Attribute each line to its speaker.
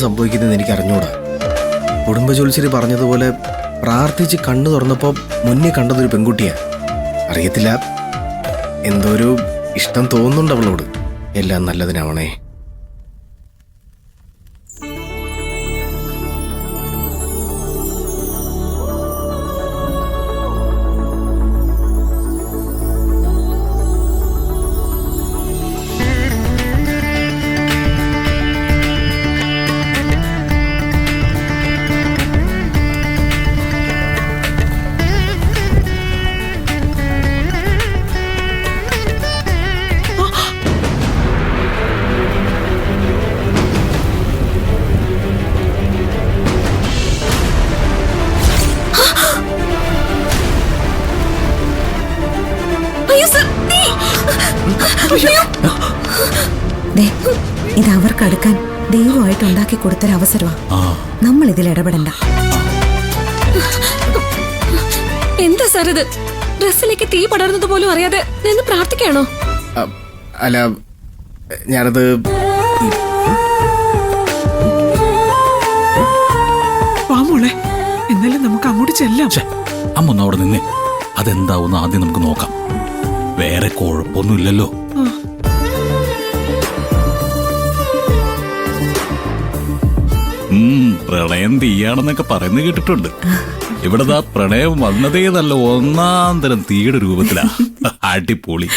Speaker 1: സംഭവിക്കുന്നതെന്ന് എനിക്ക് അറിഞ്ഞൂടാ. കുടുംബജോത്സ്യര് പറഞ്ഞതുപോലെ പ്രാർത്ഥിച്ച് കണ്ണു തുറന്നപ്പോൾ മുന്നേ കണ്ടതൊരു പെൺകുട്ടിയാ. അറിയത്തില്ല, എന്തോ ഒരു ഇഷ്ടം തോന്നുന്നുണ്ട് അവളോട്. എല്ലാം നല്ലതിനാവണേ.
Speaker 2: ഇത് അവർക്ക് അടുക്കാൻ ദൈവമായിട്ട് ഉണ്ടാക്കി കൊടുത്തൊരവസരമാണ്. നമ്മൾ ഇതിൽ ഇടപെടണ്ട.
Speaker 3: എന്താ സാർ ഇത്? ഡ്രസ്സിലേക്ക് തീ പടർന്നത് പോലും അറിയാതെ നിന്ന് പ്രാർത്ഥിക്കാണോ?
Speaker 1: അല്ല, ഞാനത്
Speaker 4: മോളെ, എന്നാലും നമുക്ക് അങ്ങോട്ട് ചെല്ലാം.
Speaker 5: അമ്മ ഒന്ന് അവിടെ നിന്നേ. അതെന്താവുന്ന ആദ്യം നമുക്ക് നോക്കാം. വേറെ കുഴപ്പമൊന്നുമില്ലല്ലോ. പ്രണയം തീയാണെന്നൊക്കെ പറയുന്നത് കേട്ടിട്ടുണ്ട്. ഇവിടെതാ പ്രണയം വന്നതേ നല്ല ഒന്നാം തരം തീയുടെ രൂപത്തിലാ. അടിപൊളി.